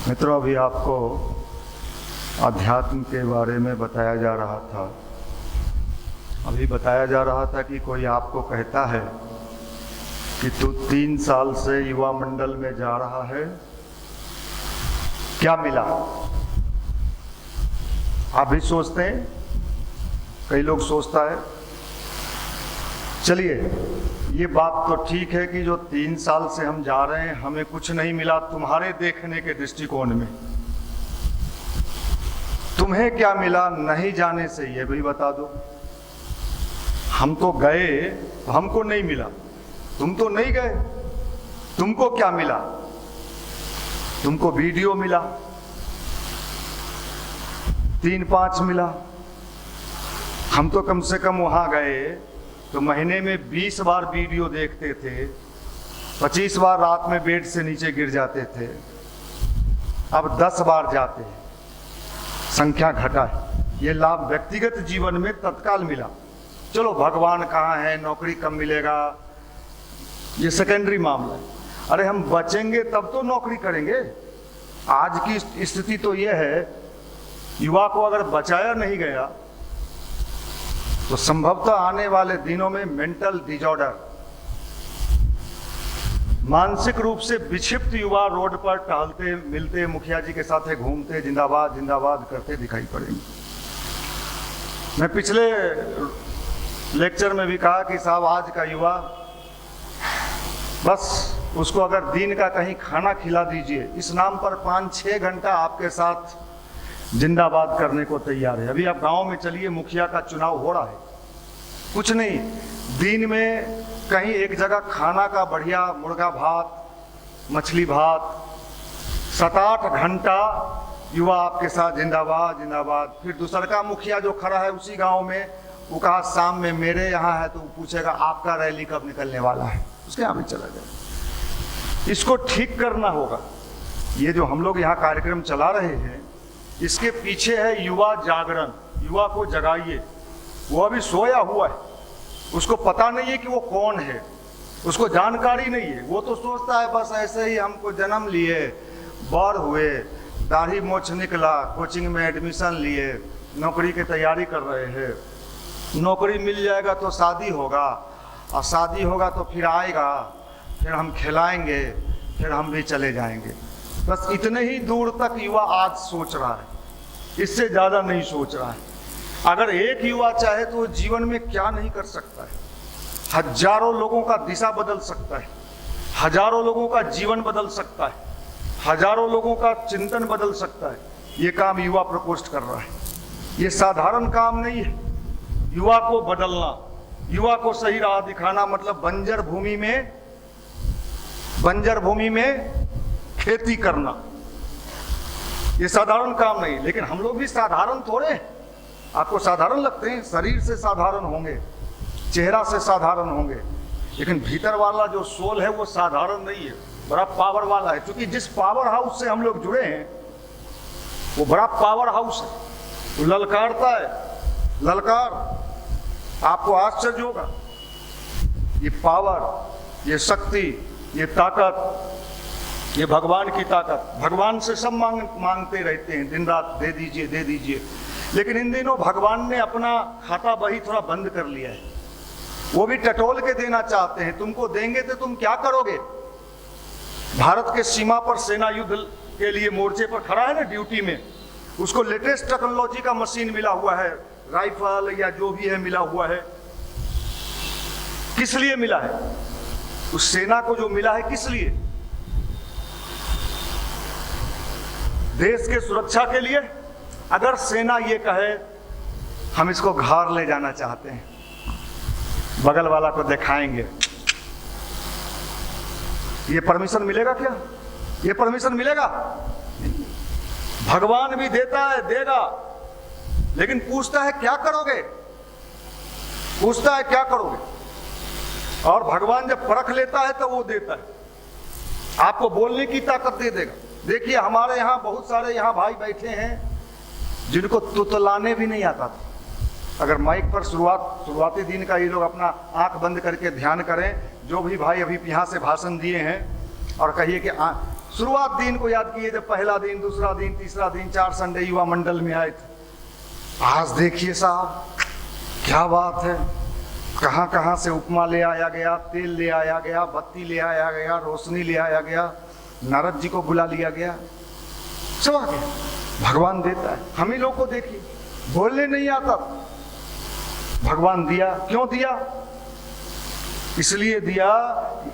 मित्रों, अभी आपको अध्यात्म के बारे में बताया जा रहा था। अभी बताया जा रहा था कि कोई आपको कहता है कि तू 3 साल से युवा मंडल में जा रहा है, क्या मिला? आप भी सोचते हैं, कई लोग सोचता है। चलिए, ये बात तो ठीक है कि जो 3 साल से हम जा रहे हैं हमें कुछ नहीं मिला तुम्हारे देखने के दृष्टिकोण में। तुम्हें क्या मिला नहीं जाने से, ये भी बता दो। हम तो गए, हमको नहीं मिला। तुम तो नहीं गए, तुमको क्या मिला? तुमको वीडियो मिला, 3-5 मिला। हम तो कम से कम वहां गए तो महीने में 20 बार वीडियो देखते थे, 25 बार रात में बेड से नीचे गिर जाते थे। अब 10 बार जाते हैं, संख्या घटा है। ये लाभ व्यक्तिगत जीवन में तत्काल मिला। चलो, भगवान कहाँ है, नौकरी कब मिलेगा, ये सेकेंडरी मामला है। अरे हम बचेंगे तब तो नौकरी करेंगे। आज की स्थिति तो ये है, युवा को अगर बचाया नहीं गया तो संभवतः आने वाले दिनों में मेंटल डिसऑर्डर, मानसिक रूप से विक्षिप्त युवा रोड पर टहलते मिलते, मुखिया जी के साथ घूमते, जिंदाबाद जिंदाबाद करते दिखाई पड़ेंगे। मैं पिछले लेक्चर में भी कहा कि साहब, आज का युवा बस उसको अगर दिन का कहीं खाना खिला दीजिए, इस नाम पर 5-6 घंटा आपके साथ जिंदाबाद करने को तैयार है। अभी आप गांव में चलिए, मुखिया का चुनाव हो रहा है, कुछ नहीं, दिन में कहीं एक जगह खाना का बढ़िया मुर्गा भात, मछली भात, 7-8 घंटा युवा आपके साथ जिंदाबाद जिंदाबाद। फिर दूसरा का मुखिया जो खड़ा है उसी गांव में, वो कहा शाम में मेरे यहाँ है, तो वो पूछेगा आपका रैली कब निकलने वाला है, उसके यहाँ भी चला जाए। इसको ठीक करना होगा। ये जो हम लोग यहाँ कार्यक्रम चला रहे हैं, इसके पीछे है युवा जागरण। युवा को जगाइए। वो अभी सोया हुआ है, उसको पता नहीं है कि वो कौन है, उसको जानकारी नहीं है। वो तो सोचता है बस ऐसे ही हमको जन्म लिए, बड़ हुए, दाढ़ी मोछ निकला, कोचिंग में एडमिशन लिए, नौकरी की तैयारी कर रहे हैं, नौकरी मिल जाएगा तो शादी होगा, और शादी होगा तो फिर आएगा, फिर हम खिलाएंगे, फिर हम भी चले जाएंगे। बस इतने ही दूर तक युवा आज सोच रहा है, इससे ज़्यादा नहीं सोच रहा है। अगर एक युवा चाहे तो जीवन में क्या नहीं कर सकता है। हजारों लोगों का दिशा बदल सकता है, हजारों लोगों का जीवन बदल सकता है, हजारों लोगों का चिंतन बदल सकता है। ये काम युवा प्रकोष्ठ कर रहा है। ये साधारण काम नहीं है। युवा को बदलना, युवा को सही राह दिखाना, मतलब बंजर भूमि में खेती करना, ये साधारण काम नहीं। लेकिन हम लोग भी साधारण थोड़े हैं। आपको साधारण लगते हैं, शरीर से साधारण होंगे, चेहरा से साधारण होंगे, लेकिन भीतर वाला जो सोल है वो साधारण नहीं है, बड़ा पावर वाला है। क्योंकि जिस पावर हाउस से हम लोग जुड़े हैं वो बड़ा पावर हाउस है, वो ललकारता है। ललकार, आपको आश्चर्य होगा। ये पावर, ये शक्ति, ये ताकत, ये भगवान की ताकत। भगवान से सब मांगते रहते हैं दिन रात, दे दीजिए दे दीजिए। लेकिन इन दिनों भगवान ने अपना खाता बही थोड़ा बंद कर लिया है। वो भी टटोल के देना चाहते हैं। तुमको देंगे तो तुम क्या करोगे? भारत के सीमा पर सेना युद्ध के लिए मोर्चे पर खड़ा है ना, ड्यूटी में, उसको लेटेस्ट टेक्नोलॉजी का मशीन मिला हुआ है, राइफल या जो भी है मिला हुआ है। किस लिए मिला है? उस सेना को जो मिला है किस लिए? देश के सुरक्षा के लिए। अगर सेना ये कहे हम इसको घर ले जाना चाहते हैं, बगल वाला को दिखाएंगे, ये परमिशन मिलेगा क्या? ये परमिशन मिलेगा? भगवान भी देता है, देगा, लेकिन पूछता है क्या करोगे? पूछता है क्या करोगे? और भगवान जब परख लेता है तो वो देता है, आपको बोलने की ताकत दे देगा। देखिए, हमारे यहाँ बहुत सारे यहाँ भाई बैठे हैं जिनको तुतलाने भी नहीं आता था। अगर माइक पर शुरुआती दिन का ये लोग अपना आंख बंद करके ध्यान करें, जो भी भाई अभी यहाँ से भाषण दिए हैं, और कहिए कि शुरुआत दिन को याद किए, जब पहला दिन, दूसरा दिन, तीसरा दिन, 4 संडे युवा मंडल में आए थे। आज देखिए साहब क्या बात है, कहां कहां से उपमा ले आया गया, तेल ले आया गया, बत्ती ले आया गया, रोशनी ले आया गया, नारद जी को बुला लिया गया, सब आ गया। भगवान देता है। हम ही लोग को देखिए, बोलने नहीं आता, भगवान दिया। क्यों दिया? इसलिए दिया,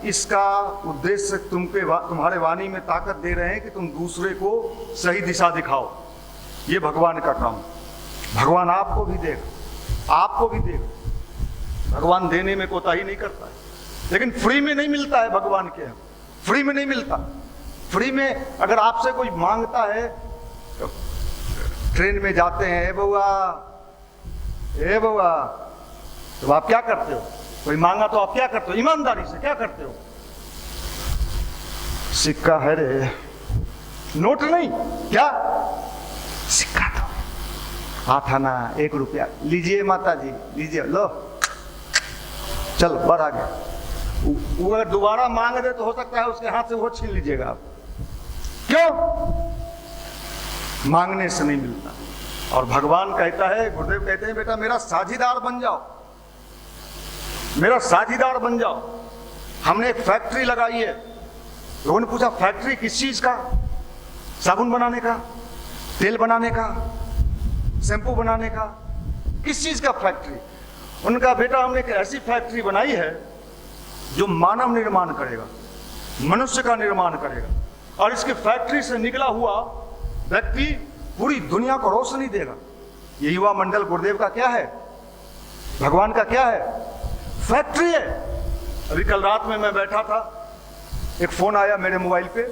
इसका उद्देश्य तुम्हारे वाणी में ताकत दे रहे हैं कि तुम दूसरे को सही दिशा दिखाओ। ये भगवान का काम। भगवान आपको भी देगा, आपको भी देगा। भगवान देने में कोताही नहीं करता है, लेकिन फ्री में नहीं मिलता है भगवान के यहाँ, फ्री में नहीं मिलता। फ्री में अगर आपसे कोई मांगता है, तो ट्रेन में जाते हैं, ए बउआ, तो आप क्या करते हो? कोई मांगा तो आप क्या करते हो? ईमानदारी से क्या करते हो? सिक्का है रे, नोट नहीं, क्या सिक्का तो हाथ आना, 1 रुपया लीजिए माता जी, लीजिए, लो, चल बढ़ आ गया। वो अगर दोबारा मांग दे तो हो सकता है उसके हाथ से वो छीन लीजिएगा आप। क्यों? मांगने से नहीं मिलता। और भगवान कहता है, गुरुदेव कहते हैं, बेटा मेरा साझीदार बन जाओ, मेरा साझीदार बन जाओ। हमने एक फैक्ट्री लगाई है। लोगों ने पूछा फैक्ट्री किस चीज का? साबुन बनाने का, तेल बनाने का, शैम्पू बनाने का, किस चीज का फैक्ट्री? उनका बेटा हमने एक ऐसी फैक्ट्री बनाई है जो मानव निर्माण करेगा, मनुष्य का निर्माण करेगा, और इसकी फैक्ट्री से निकला हुआ व्यक्ति पूरी दुनिया को रोशनी देगा। ये युवा मंडल गुरुदेव का क्या है? भगवान का क्या है? फैक्ट्री है। अभी कल रात में मैं बैठा था, एक फोन आया मेरे मोबाइल पे,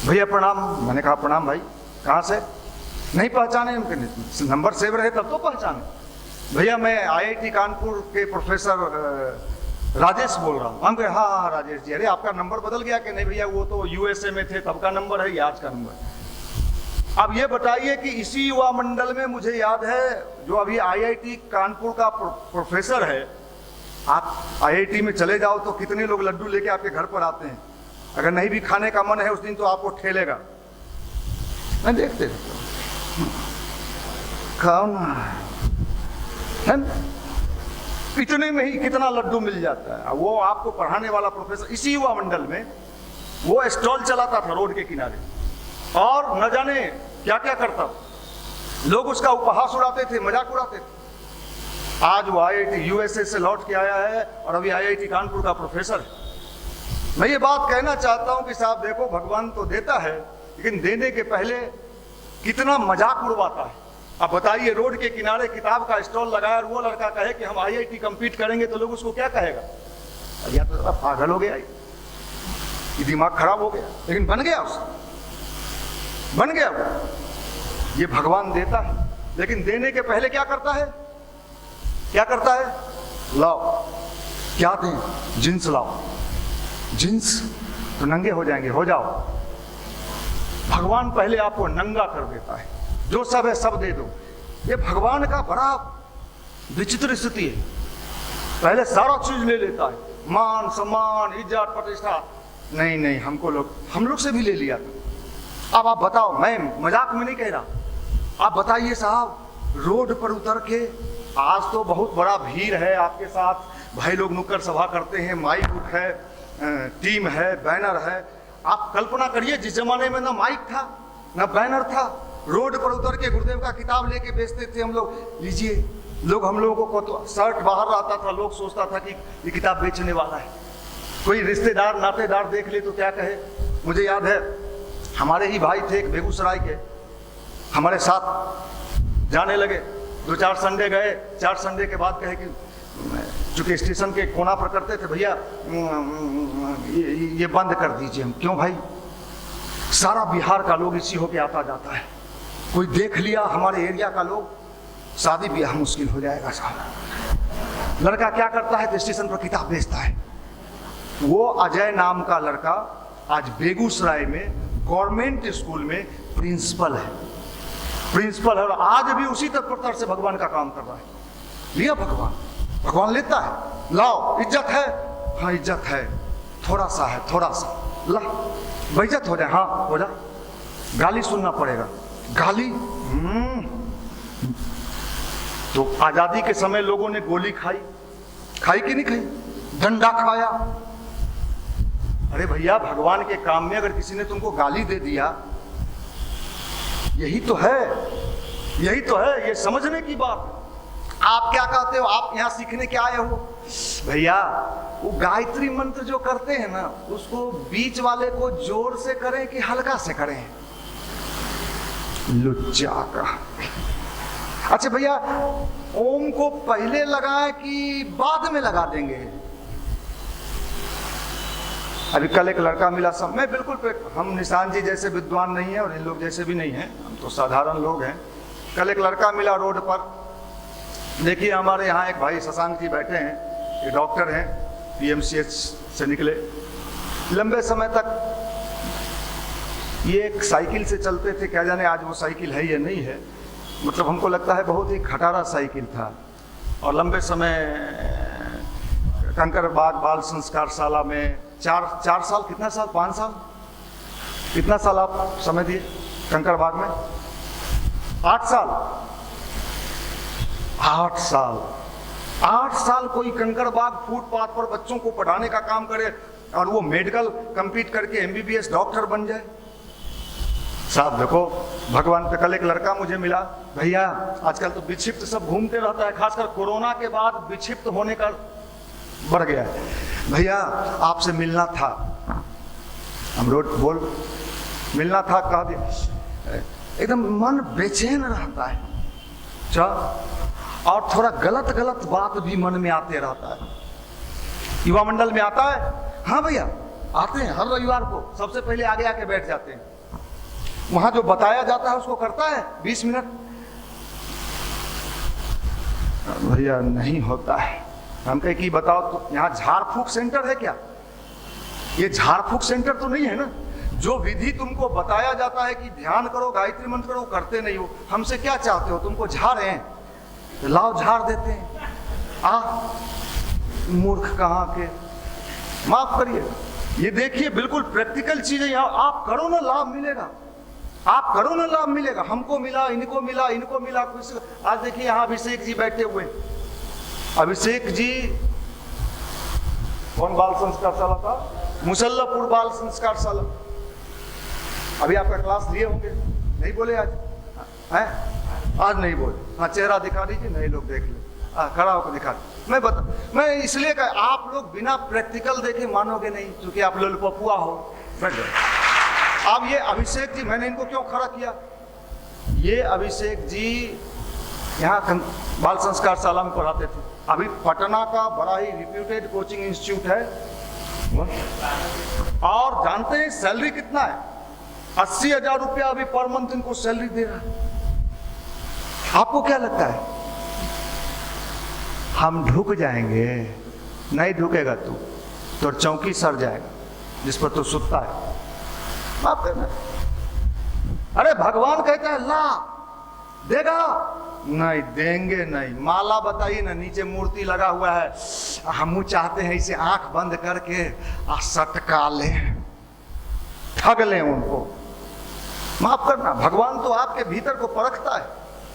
भैया प्रणाम। मैंने कहा प्रणाम भाई, कहाँ से? नहीं पहचाने, नंबर सेव रहे तब तो पहचाने। भैया मैं IIT कानपुर के प्रोफेसर राजेश बोल रहा हूँ। हम कहे हाँ राजेश जी, अरे आपका नंबर बदल गया कि नहीं? भैया वो तो USA में थे तब का नंबर है, ये आज का नंबर। अब ये बताइए कि इसी युवा मंडल में मुझे याद है जो अभी IIT कानपुर का प्रोफेसर है, आप IIT में चले जाओ तो कितने लोग लड्डू लेके आपके घर पर आते हैं। अगर नहीं भी खाने का मन है उस दिन तो आपको ठेलेगा, मैं देखते खाओ ना, है ना? इतने में ही कितना लड्डू मिल जाता है। वो आपको पढ़ाने वाला प्रोफेसर इसी युवा मंडल में वो स्टॉल चलाता था रोड के किनारे, और न जाने क्या क्या करता, लोग उसका उपहास उड़ाते थे, मजाक उड़ाते थे। आज वो IIT USA से लौट के आया है और अभी IIT कानपुर का प्रोफेसर है। मैं ये बात कहना चाहता हूं कि साहब देखो, भगवान तो देता है, लेकिन देने के पहले कितना मजाक उड़वाता है। अब बताइए, रोड के किनारे किताब का स्टॉल लगाया और वो लड़का कहे कि हम IIT कम्पीट करेंगे, तो लोग उसको क्या कहेगा? या तो जरा पागल हो गया, ये दिमाग खराब हो गया। लेकिन बन गया, उससे बन गया वो। ये भगवान देता है, लेकिन देने के पहले क्या करता है? क्या करता है? लाओ, क्या दें? जींस लाओ। जींस तो नंगे हो जाएंगे, हो जाओ। भगवान पहले आपको नंगा कर देता है, जो सब है सब दे दो। ये भगवान का बड़ा विचित्र स्थिति है। पहले सारा चीज ले लेता है, मान सम्मान इज्जत प्रतिष्ठा, नहीं हम लोग से भी ले लिया था। अब आप बताओ, मैं मजाक में नहीं कह रहा, आप बताइए साहब, रोड पर उतर के, आज तो बहुत बड़ा भीड़ है आपके साथ, भाई लोग नुक्कड़ सभा करते हैं, माइक बुक है, टीम है, बैनर है। आप कल्पना करिए, जिस जमाने में ना माइक था ना बैनर था, रोड पर उतर के गुरुदेव का किताब लेके बेचते थे हम लोग, लीजिए। लोग हम लोगों को तो शर्ट बाहर आता था, लोग सोचता था कि ये किताब बेचने वाला है। कोई रिश्तेदार नातेदार देख ले तो क्या कहे। मुझे याद है, हमारे ही भाई थे एक बेगूसराय के, हमारे साथ जाने लगे, 2-4 संडे गए, 4 संडे के बाद कहे कि चूंकि स्टेशन के कोना पर करते थे, भैया ये बंद कर दीजिए। हम क्यों भाई? सारा बिहार का लोग इसी होके आता जाता है, कोई देख लिया हमारे एरिया का लोग, शादी ब्याह मुश्किल हो जाएगा साहब। लड़का क्या करता है? तो स्टेशन पर किताब बेचता है। वो अजय नाम का लड़का आज बेगूसराय में गवर्नमेंट स्कूल में प्रिंसिपल है, और आज भी उसी तत्परता से भगवान का काम कर रहा है। लिया भगवान लेता है, लाओ। इज्जत है? हाँ इज्जत है, थोड़ा सा है, थोड़ा सा। ला बेइज्जत हो जाए, हाँ हो जा, गाली सुनना पड़ेगा, गाली। तो आजादी के समय लोगों ने गोली खाई, खाई कि नहीं खाई, डंडा खाया। अरे भैया, भगवान के काम में अगर किसी ने तुमको गाली दे दिया, यही तो है, यही तो है, ये समझने की बात। आप क्या कहते हो, आप यहां सीखने क्या आए हो? भैया वो गायत्री मंत्र जो करते हैं ना, उसको बीच वाले को जोर से करें कि हल्का से करें? लुच्चा का। अच्छा भैया, ओम को पहले लगाएं कि बाद में लगा देंगे? अभी कल एक लड़का मिला, सब मैं बिल्कुल, हम निशान जी जैसे विद्वान नहीं है और इन लोग जैसे भी नहीं है, हम तो साधारण लोग हैं। कल एक लड़का मिला रोड पर। देखिए हमारे यहाँ एक भाई शशांक जी बैठे हैं, ये डॉक्टर हैं, पीएमसीएच से निकले। लंबे समय तक ये एक साइकिल से चलते थे, क्या जाने आज वो साइकिल है या नहीं है, मतलब हमको लगता है बहुत ही खटारा साइकिल था। और लंबे समय कंकरबाग बाल संस्कार शाला में चार साल, कितना साल, 5 साल, कितना साल आप समय दिए कंकरबाग में? 8 साल, 8 साल, 8 साल कोई कंकरबाग फुटपाथ पर बच्चों को पढ़ाने का काम करे और वो मेडिकल कंप्लीट करके एमबीबीएस डॉक्टर बन जाए। साहब देखो, भगवान पे। कल एक लड़का मुझे मिला, भैया आजकल तो विक्षिप्त सब घूमते रहता है, खासकर कोरोना के बाद विक्षिप्त होने का बढ़ गया है। भैया आपसे मिलना था। हम रोड बोल मिलना था, कह दिया। एकदम मन बेचैन रहता है, अच्छा, और थोड़ा गलत गलत बात भी मन में आते रहता है। युवा मंडल में आता है, हाँ भैया आते हैं, हर रविवार को सबसे पहले आगे आके बैठ जाते हैं। वहां जो बताया जाता है उसको करता है 20 मिनट। भैया नहीं होता है। हम कहे कि बताओ तो यहाँ झाड़ फूक सेंटर है क्या? ये झाड़ फूक सेंटर तो नहीं है ना। जो विधि तुमको बताया जाता है कि ध्यान करो, गायत्री मंत्र करो, करते नहीं हो। हमसे क्या चाहते हो? तुमको झाड़ें, लाओ झाड़ देते हैं। मूर्ख कहाँ के, माफ करिए। ये देखिए बिल्कुल प्रैक्टिकल चीज है। यहाँ आप करो ना, लाभ मिलेगा। आप करो ना, लाभ मिलेगा। हमको मिला, इनको मिला, इनको मिला। आज देखिए यहाँ अभिषेक जी बैठे हुए। अभिषेक जी कौन बाल संस्कार शाला था? मुसल्लापुर बाल संस्कार शाला। अभी आपका क्लास लिए होंगे, नहीं बोले आज? हैं? आज नहीं बोले। हाँ चेहरा दिखा दीजिए, नहीं लोग देख ले। खड़ा होकर दिखा। मैं इसलिए कहा, आप लोग बिना प्रैक्टिकल देखे मानोगे नहीं, क्योंकि आप लोलपपुआ हो। बैठ जाओ। अब ये अभिषेक जी, मैंने इनको क्यों खड़ा किया? ये अभिषेक जी यहाँ बाल संस्कार शाला में पढ़ाते थे। अभी पटना का बड़ा ही रिप्यूटेड कोचिंग इंस्टीट्यूट है, और जानते हैं सैलरी कितना है? 80,000 रुपया अभी पर मंथ इनको सैलरी दे रहा है। आपको क्या लगता है हम ढुक जाएंगे? नहीं ढुकेगा तू, तो चौकी सर जाएगा जिस पर तू सुतता है। माफ करना। अरे भगवान कहता है ला, देगा? नहीं देंगे नहीं। माला बताइए ना, नीचे मूर्ति लगा हुआ है, हम चाहते हैं इसे आंख बंद करके सटका ले, ठग ले उनको। माफ करना, भगवान तो आपके भीतर को परखता है,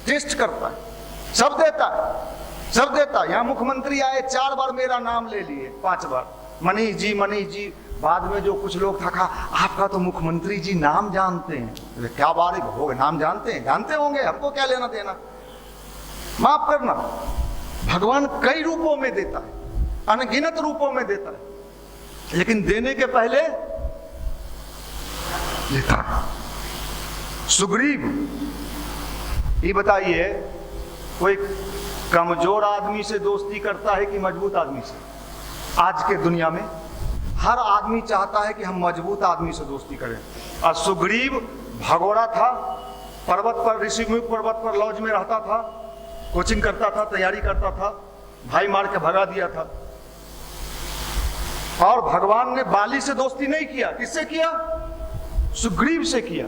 टेस्ट करता है, सब देता है, सब देता है। यहाँ मुख्यमंत्री आए, 4 बार मेरा नाम ले लिए, 5 बार मनीष जी, मनीष जी। बाद में जो कुछ लोग था, कहा आपका तो मुख्यमंत्री जी नाम जानते हैं। क्या बात हो गए, नाम जानते हैं? जानते होंगे, हमको क्या लेना देना। माफ करना, भगवान कई रूपों में देता है, अनगिनत रूपों में देता है, लेकिन देने के पहले लेता है। सुग्रीव, ये बताइए, कोई कमजोर आदमी से दोस्ती करता है कि मजबूत आदमी से? आज के दुनिया में हर आदमी चाहता है कि हम मजबूत आदमी से दोस्ती करें। और सुग्रीव भगोड़ा था, पर्वत पर, ऋषिमुख पर्वत पर लॉज में रहता था, कोचिंग करता था, तैयारी करता था, भाई मार के भगा दिया था। और भगवान ने बाली से दोस्ती नहीं किया, किससे किया? सुग्रीव से किया।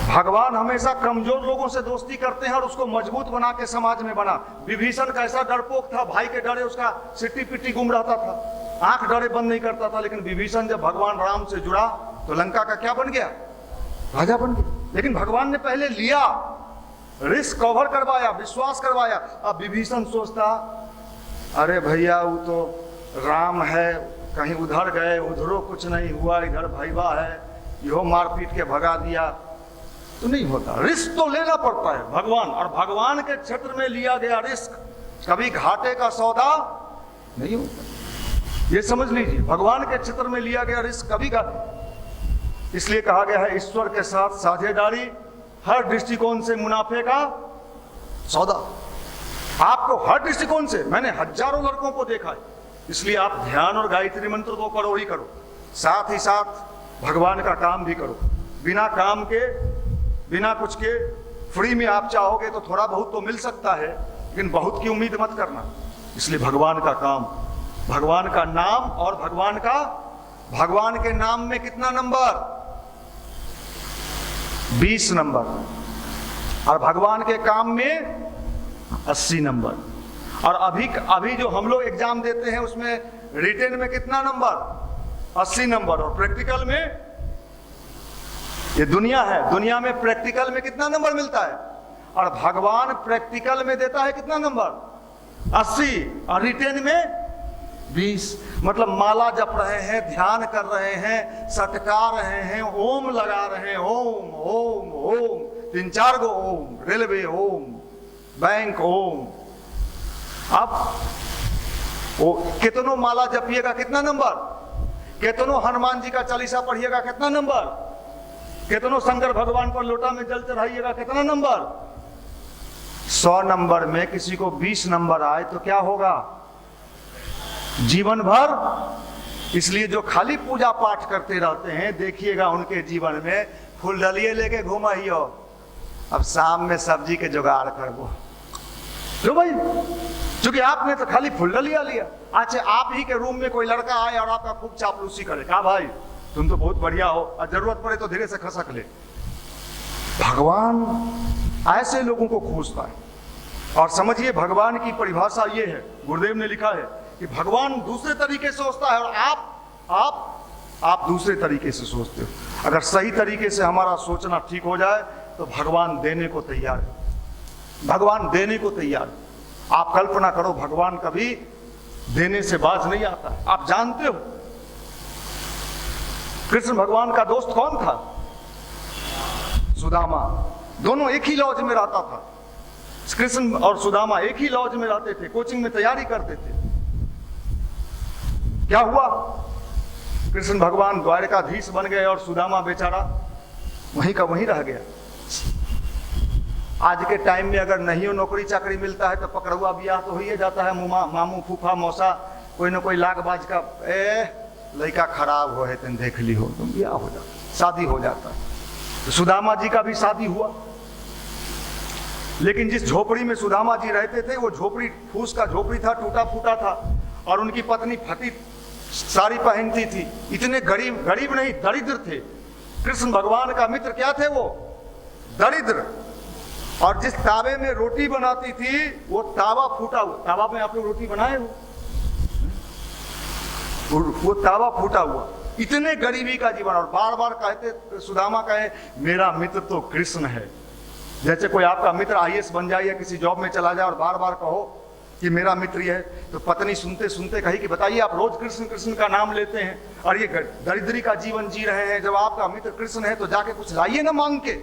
भगवान हमेशा कमजोर लोगों से दोस्ती करते हैं और उसको मजबूत बना के समाज में बना। विभीषण कैसा डरपोक था, भाई के डरे उसका सिट्टी पिट्टी गुम रहता था। आंख डरे बंद नहीं करता था, लेकिन विभीषण जब भगवान राम से जुड़ा तो लंका का क्या बन गया? राजा बन गया। लेकिन भगवान ने पहले लिया, रिस्क कवर करवाया, विश्वास करवाया। अब विभीषण सोचता अरे भैया वो तो राम है, कहीं उधर गए, उधरों कुछ नहीं हुआ, इधर भैया है, यो मार पीट के भगा दिया, तो नहीं होता। रिस्क तो लेना पड़ता है भगवान, और भगवान के क्षेत्र में लिया गया रिस्क कभी घाटे का सौदा नहीं होता। ये समझ लीजिए, भगवान के क्षेत्र में लिया गया रिस्क कभी का, इसलिए कहा गया है ईश्वर के साथ साझेदारी हर दृष्टिकोण से मुनाफे का सौदा। आपको हर दृष्टिकोण से, मैंने हजारों लड़कों को देखा है, इसलिए आप ध्यान और गायत्री मंत्र तो करो ही करो, साथ ही साथ भगवान का काम भी करो। बिना काम के, बिना कुछ के, फ्री में आप चाहोगे तो थोड़ा बहुत तो मिल सकता है, लेकिन बहुत की उम्मीद मत करना। इसलिए भगवान का काम, भगवान का नाम, और भगवान के नाम में कितना नंबर? 20 नंबर, और भगवान के काम में 80 नंबर। और अभी जो हम लोग एग्जाम देते हैं उसमें रिटेन में कितना नंबर? 80 नंबर। और प्रैक्टिकल में, ये दुनिया है, दुनिया में प्रैक्टिकल में कितना नंबर मिलता है? और भगवान प्रैक्टिकल में देता है कितना नंबर? 80, और रिटेन में 20। मतलब माला जप रहे हैं, ध्यान कर रहे हैं, सटका रहे हैं, ओम लगा रहे हैं, ओम ओम ओम, 3-4 गो ओम, रेलवे ओम, बैंक ओम। अब वो कितनों माला जपिएगा कितना नंबर? कितनों हनुमान जी का चालीसा पढ़िएगा कितना नंबर? कितनों शंकर भगवान पर लोटा में जल चढ़ाइएगा कितना नंबर? 100 नंबर में किसी को 20 नंबर आए तो क्या होगा? जीवन भर। इसलिए जो खाली पूजा पाठ करते रहते हैं, देखिएगा उनके जीवन में फूलडलिए लेके घुमाइयो, अब शाम में सब्जी के जुगाड़ करबो, जो भाई, क्योंकि आपने तो खाली फूलडलिया लिया। अच्छा, आप ही के रूम में कोई लड़का आए और आपका खूब चापलूसी करे, कहा भाई तुम तो बहुत बढ़िया हो, और जरूरत पड़े तो धीरे से खसक ले। भगवान ऐसे लोगों को खोजता है। और समझिए, भगवान की परिभाषा ये है, गुरुदेव ने लिखा है कि भगवान दूसरे तरीके से सोचता है और आप दूसरे तरीके से सोचते हो। अगर सही तरीके से हमारा सोचना ठीक हो जाए तो भगवान देने को तैयार है, भगवान देने को तैयार है। आप कल्पना करो, भगवान कभी देने से बाज नहीं आता। आप जानते हो कृष्ण भगवान का दोस्त कौन था? सुदामा। दोनों एक ही लॉज में रहता था। कृष्ण और सुदामा एक ही लॉज में रहते थे, कोचिंग में तैयारी करते थे। क्या हुआ? कृष्ण भगवान द्वारकाधीश बन गए और सुदामा बेचारा वहीं का वहीं रह गया। आज के टाइम में अगर नहीं हो नौकरी चाकरी मिलता है तो पकड़ुआ ब्याह तो हो ही जाता है। मामू फूफा मौसा कोई ना कोई लागबाज का, लड़का खराब हो है तुम देख ली हो, तुम ब्याह हो जाता, शादी हो जाता है। तो सुदामा जी का भी शादी हुआ, लेकिन जिस झोपड़ी में सुदामा जी रहते थे वो झोपड़ी फूस का झोपड़ी था, टूटा फूटा था, और उनकी पत्नी फटी साड़ी पहनती थी। इतने गरीब नहीं, दरिद्र थे। कृष्ण भगवान का मित्र क्या थे? वो दरिद्र। और जिस तावे में रोटी बनाती थी वो तावा फूटा हुआ। तावा में आप लोग रोटी बनाए हो? वो तावा फूटा हुआ। इतने गरीबी का जीवन। और बार बार कहते, सुदामा कहे मेरा मित्र तो कृष्ण है। जैसे कोई आपका मित्र IAS बन जाए या किसी जॉब में चला जाए और बार बार कहो कि मेरा मित्र ये है, तो पत्नी सुनते सुनते कही कि बताइए आप रोज कृष्ण कृष्ण का नाम लेते हैं और ये दरिद्री का जीवन जी रहे हैं, जब आपका मित्र कृष्ण है तो जाके कुछ लाइए ना मांग के।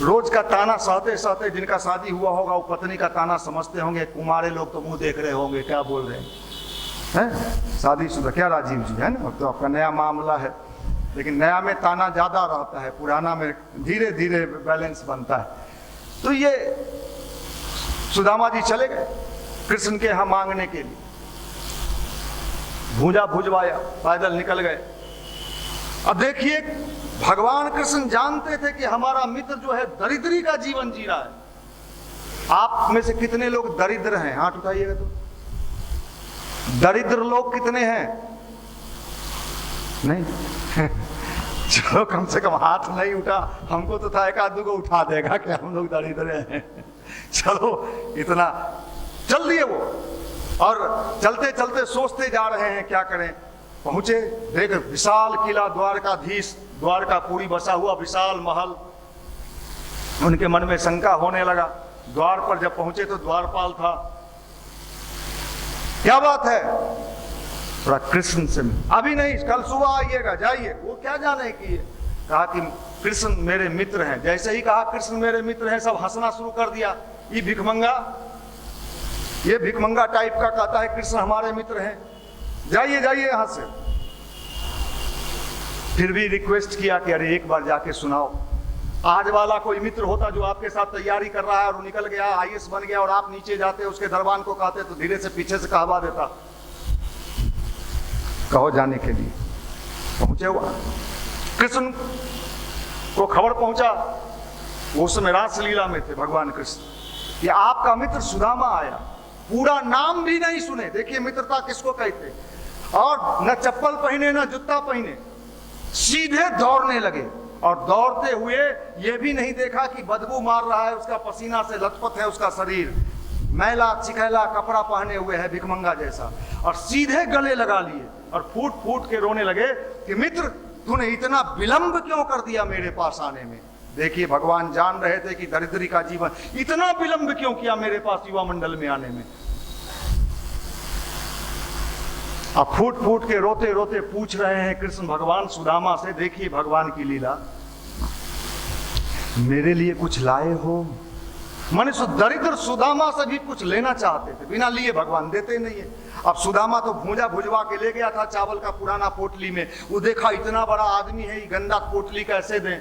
रोज का ताना सहते सहते जिनका शादी हुआ होगा वो पत्नी का ताना समझते होंगे। कुमारे लोग तो मुंह देख रहे होंगे क्या बोल रहे हैं, शादीशुदा क्या राजीव जी है ना, तो आपका नया मामला है। लेकिन नया में ताना ज्यादा रहता है, पुराना में धीरे धीरे बैलेंस बनता है। तो ये सुदामा जी चले गए कृष्ण के यहाँ मांगने के लिए। भूजा भुजवाया, पैदल निकल गए। अब देखिए, भगवान कृष्ण जानते थे कि हमारा मित्र जो है दरिद्री का जीवन जी रहा है। आप में से कितने लोग दरिद्र हैं? हाथ उठाइएगा तो। दरिद्र लोग कितने हैं? नहीं चलो कम से कम हाथ नहीं उठा, हमको तो था एक आध को उठा देगा कि हम लोग दरिद्र हैं। चलो इतना चल दिए वो। और चलते चलते सोचते जा रहे हैं क्या करें। पहुंचे, देख विशाल किला, द्वारकाधीश, द्वारकापुरी बसा हुआ विशाल महल। उनके मन में शंका होने लगा। द्वार पर जब पहुंचे तो द्वारपाल था। क्या बात है? थोड़ा कृष्ण से अभी नहीं, कल सुबह आइएगा, जाइए। वो क्या जाने की, कहा कि कृष्ण मेरे मित्र हैं। जैसे ही कहा कृष्ण मेरे मित्र हैं, सब हंसना शुरू कर दिया। ये भिखमंगा टाइप का कहता है कृष्ण हमारे मित्र हैं, जाइए जाइए यहां से। फिर भी रिक्वेस्ट किया कि अरे एक बार जाके सुनाओ। आज वाला कोई मित्र होता जो आपके साथ तैयारी कर रहा है और वो निकल गया, आईएएस बन गया, और आप नीचे जाते उसके दरबान को कहते तो धीरे से पीछे से कहवा देता, कहो जाने के लिए। पहुंचे हुआ कृष्ण को खबर पहुंचा, वो समय रासलीला में थे भगवान कृष्ण। ये आपका मित्र सुदामा आया, पूरा नाम भी नहीं सुने। देखिए मित्रता किसको कहते। और न चप्पल पहने न जूता पहने, सीधे दौड़ने लगे। और दौड़ते हुए ये भी नहीं देखा कि बदबू मार रहा है, उसका पसीना से लथपथ है उसका शरीर, मैला चिखैला कपड़ा पहने हुए है भिखमंगा जैसा। और सीधे गले लगा लिए और फूट फूट के रोने लगे कि मित्र तूने इतना विलंब क्यों कर दिया मेरे पास आने में। देखिए भगवान जान रहे थे कि दरिद्री का जीवन, इतना विलंब क्यों किया मेरे पास युवा मंडल में आने में। अब फूट फूट के रोते रोते पूछ रहे हैं कृष्ण भगवान सुदामा से, देखिए भगवान की लीला, मेरे लिए कुछ लाए हो? माने दरिद्र सुदामा से भी कुछ लेना चाहते थे, बिना लिए भगवान देते नहीं है। अब सुदामा तो भूजा भुजवा के ले गया था चावल का पुराना पोटली में, वो देखा इतना बड़ा आदमी है, ये गंदा पोटली कैसे दें।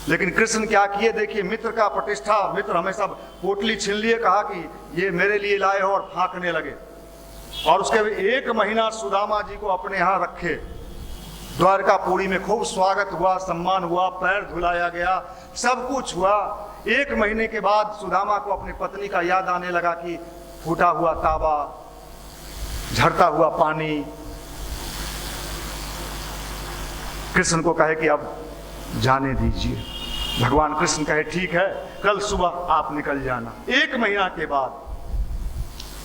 लेकिन कृष्ण क्या किए, देखिए मित्र का प्रतिष्ठा, मित्र हमेशा पोटली छीन लिए, कहा कि ये मेरे लिए लाए हो, और फांकने लगे। और उसके 1 महीना सुदामा जी को अपने यहाँ रखे। द्वारकापुरी में खूब स्वागत हुआ, सम्मान हुआ, पैर धुलाया गया, सब कुछ हुआ। 1 महीने के बाद सुदामा को अपनी पत्नी का याद आने लगा कि फूटा हुआ तावा, झड़ता हुआ पानी। कृष्ण को कहे कि अब जाने दीजिए। भगवान कृष्ण कहे ठीक है, कल सुबह आप निकल जाना। 1 महीना के बाद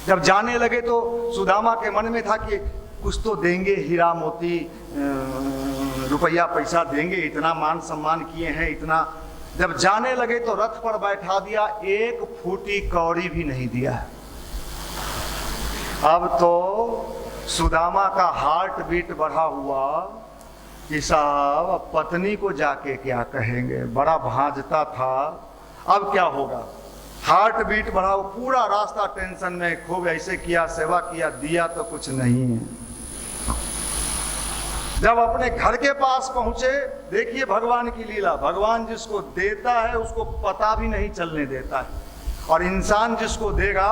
जब जाने लगे तो सुदामा के मन में था कि कुछ तो देंगे, हीरा मोती रुपया पैसा देंगे, इतना मान सम्मान किए हैं इतना। जब जाने लगे तो रथ पर बैठा दिया, 1 फूटी कौड़ी भी नहीं दिया। अब तो सुदामा का हार्ट बीट बढ़ा हुआ कि साहब अब पत्नी को जाके क्या कहेंगे, बड़ा भांजता था, अब क्या होगा। हार्ट बीट बढ़ा, पूरा रास्ता टेंशन में, खूब ऐसे किया, सेवा किया, दिया तो कुछ नहीं है। जब अपने घर के पास पहुंचे, देखिए भगवान की लीला, भगवान जिसको देता है उसको पता भी नहीं चलने देता है। और इंसान जिसको देगा,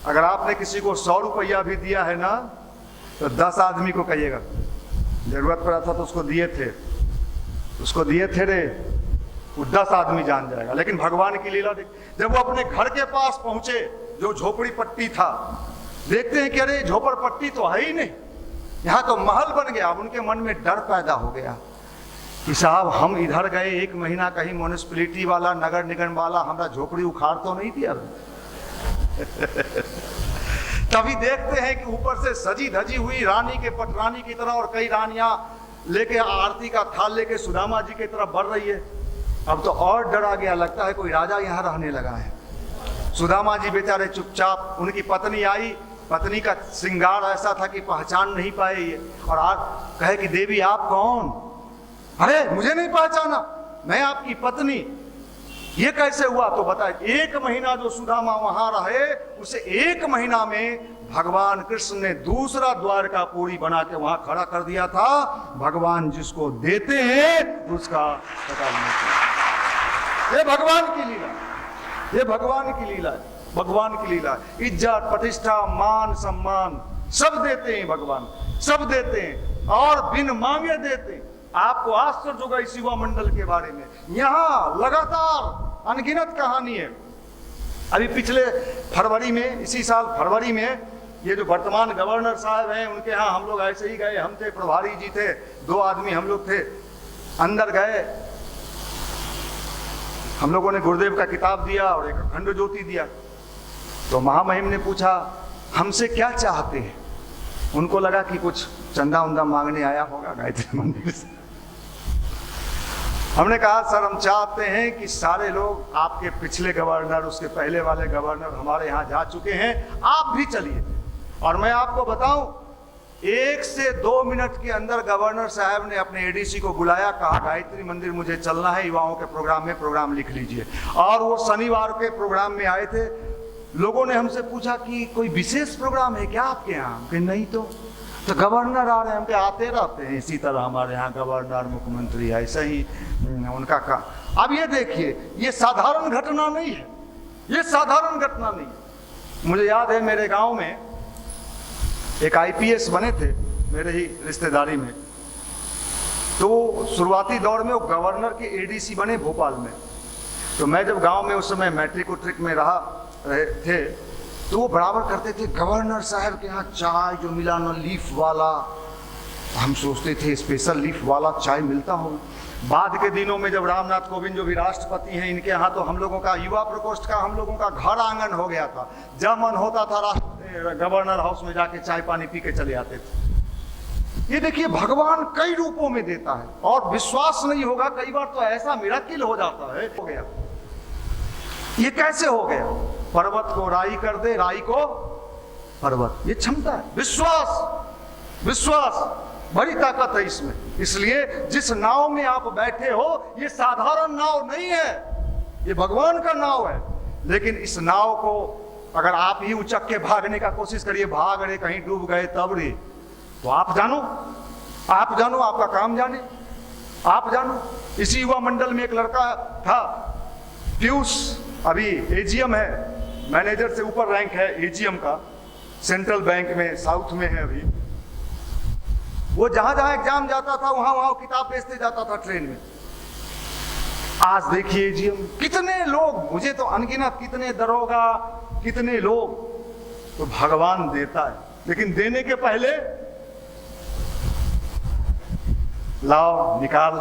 अगर आपने किसी को 100 रुपया भी दिया है ना, तो 10 आदमी को कहिएगा जरूरत पड़ा था तो उसको दिए थे रे, वो 10 आदमी जान जाएगा। लेकिन भगवान की लीला देख, जब वो अपने घर के पास पहुंचे, जो झोपड़ी पट्टी था, देखते हैं कि अरे झोपड़ पट्टी तो है ही नहीं, यहाँ तो महल बन गया। अब उनके मन में डर पैदा हो गया कि साहब हम इधर गए 1 महीना, कहीं म्यूनिसिपैलिटी वाला, नगर निगम वाला हमारा झोपड़ी उखाड़ तो नहीं दिया। तभी देखते हैं कि ऊपर से सजी धजी हुई रानी के पटरानी की तरह, और कई रानियां लेके आरती का थाल लेके सुदामा जी की तरफ बढ़ रही है। अब तो और डर आ गया, लगता है कोई राजा यहाँ रहने लगा है। सुदामा जी बेचारे चुपचाप, उनकी पत्नी आई, पत्नी का श्रृंगार ऐसा था कि पहचान नहीं पाए ये, और आज कहे कि देवी आप कौन? अरे मुझे नहीं पहचाना, मैं आपकी पत्नी, ये कैसे हुआ? तो बताए 1 महीना जो सुदामा वहां रहे, उसे 1 महीना में भगवान कृष्ण ने दूसरा द्वारकापुरी बना के वहां खड़ा कर दिया था। भगवान जिसको देते हैं उसका पता नहीं। ये भगवान की लीला, ये भगवान की लीला है, भगवान की लीला। इज्जत प्रतिष्ठा मान सम्मान सब देते हैं भगवान, सब देते हैं, और बिन मांगे देते हैं। आपको आश्चर्य होगा इस युवा मंडल के बारे में, यहाँ लगातार अनगिनत कहानी है। अभी पिछले फरवरी में, इसी साल फरवरी में, ये जो वर्तमान गवर्नर साहब हैं उनके यहाँ हम लोग ऐसे ही गए, हम थे, प्रभारी जी थे, 2 आदमी हम लोग थे, अंदर गए, हम लोगों ने गुरुदेव का किताब दिया और एक अखंड ज्योति दिया। तो महामहिम ने पूछा हमसे क्या चाहते हैं? उनको लगा कि कुछ चंदा उंदा मांगने आया होगा गायत्री मंदिर से। हमने कहा सर हम चाहते हैं कि सारे लोग, आपके पिछले गवर्नर, उसके पहले वाले गवर्नर हमारे यहाँ जा चुके हैं, आप भी चलिए। और मैं आपको बताऊं, 1 से 2 मिनट के अंदर गवर्नर साहब ने अपने एडीसी को बुलाया, कहा गायत्री मंदिर मुझे चलना है, युवाओं के प्रोग्राम में प्रोग्राम लिख लीजिए। और वो शनिवार के प्रोग्राम में आए थे। लोगों ने हमसे पूछा कि कोई विशेष प्रोग्राम है क्या आपके यहाँ? कि नहीं तो गवर्नर आ रहे हैं। हम पे आते रहते हैं इसी तरह, हमारे यहाँ गवर्नर मुख्यमंत्री ऐसा ही उनका का। अब ये देखिए, ये साधारण घटना नहीं है, ये साधारण घटना नहीं है। मुझे याद है मेरे गांव में एक आईपीएस बने थे मेरे ही रिश्तेदारी में, तो शुरुआती दौर में वो गवर्नर के एडीसी बने भोपाल में। तो मैं जब गांव में उस समय मैट्रिक उट्रिक में रहे थे, तो वो बराबर करते थे गवर्नर साहब के यहाँ चाय जो मिला ना लीफ वाला, हम सोचते थे स्पेशल लीफ वाला चाय मिलता होगा। बाद के दिनों में जब रामनाथ कोविंद जो भी राष्ट्रपति हैं, इनके यहाँ तो हम लोगों का युवा प्रकोष्ठ का हम लोगों का घर आंगन हो गया था। जब मन होता था गवर्नर हाउस में जाके चाय पानी पी के चले आते थे। ये देखिए, भगवान कई रूपों में देता है और विश्वास नहीं होगा, कई बार तो ऐसा मिरेकल हो जाता है। हो गया, ये कैसे हो गया? पर्वत को राई कर दे, राई को पर्वत, ये क्षमता है। विश्वास, विश्वास बड़ी ताकत है इसमें। इसलिए जिस नाव में आप बैठे हो, ये साधारण नाव नहीं है, ये भगवान का नाव है। लेकिन इस नाव को अगर आप ही उचक के भागने का कोशिश करिए, भाग रहे कहीं डूब गए तब रे, तो आप जानो, आप जानो, आपका काम जाने, आप जानो। इसी युवा मंडल में एक लड़का था पीयूष, अभी एजीएम है, मैनेजर से ऊपर रैंक है एजीएम का, सेंट्रल बैंक में साउथ में है अभी। वो जहां जहां एग्जाम जाता था वहां वहां किताब बेचते जाता था ट्रेन में। आज देखिए एजीएम, कितने लोग, मुझे तो अनगिनत, कितने दरोगा, कितने लोग। तो भगवान देता है, लेकिन देने के पहले लाओ निकाल,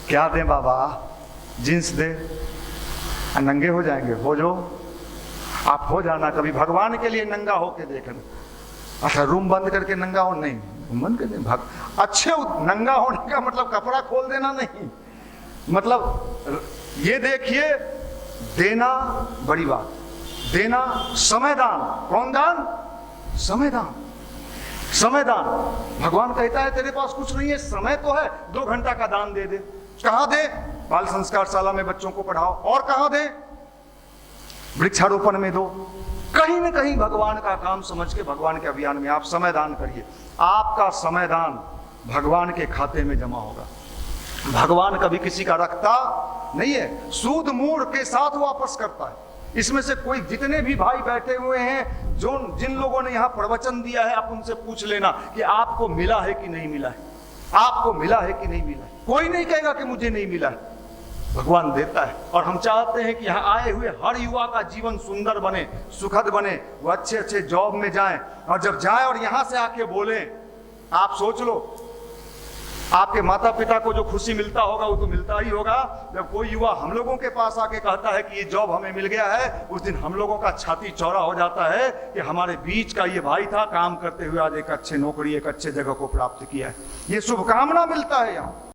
क्या दे बाबा? जींस दे, नंगे हो जाएंगे, हो जो आप हो जाना। कभी भगवान के लिए नंगा होके देखना। अच्छा, रूम बंद करके नंगा हो? नहीं, रूम बंद करके अच्छे नंगा होने का मतलब कपड़ा खोल देना नहीं, मतलब ये देखिए, देना बड़ी बात, देना, समय दान। कौन दान? समय दान, समय दान। भगवान कहता है तेरे पास कुछ नहीं है, समय तो है, 2 घंटा का दान दे दे। कहां दे? बाल संस्कार शाला में बच्चों को पढ़ाओ। और कहां दे? वृक्षारोपण में दो। कहीं न कहीं भगवान का काम समझ के भगवान के अभियान में आप समय दान करिए। आपका समय दान भगवान के खाते में जमा होगा। भगवान कभी किसी का रखता नहीं है, सूद मूढ़ के साथ वापस करता है। इसमें से कोई, जितने भी भाई बैठे हुए हैं, जो जिन लोगों ने यहाँ प्रवचन दिया है, आप उनसे पूछ लेना कि आपको मिला है कि नहीं मिला है, आपको मिला है कि नहीं मिला है। कोई नहीं कहेगा कि मुझे नहीं मिला है, भगवान देता है। और हम चाहते हैं कि यहाँ आए हुए हर युवा का जीवन सुंदर बने, सुखद बने, वो अच्छे अच्छे जॉब में जाएं। और जब जाएं और यहाँ से आके बोले, आप सोच लो, आपके माता पिता को जो खुशी मिलता होगा वो तो मिलता ही होगा। जब कोई युवा हम लोगों के पास आके कहता है कि ये जॉब हमें मिल गया है, उस दिन हम लोगों का छाती चौड़ा हो जाता है कि हमारे बीच का ये भाई था, काम करते हुए आज एक अच्छे नौकरी, एक अच्छे जगह को प्राप्त किया है। ये शुभकामना मिलता है यहाँ।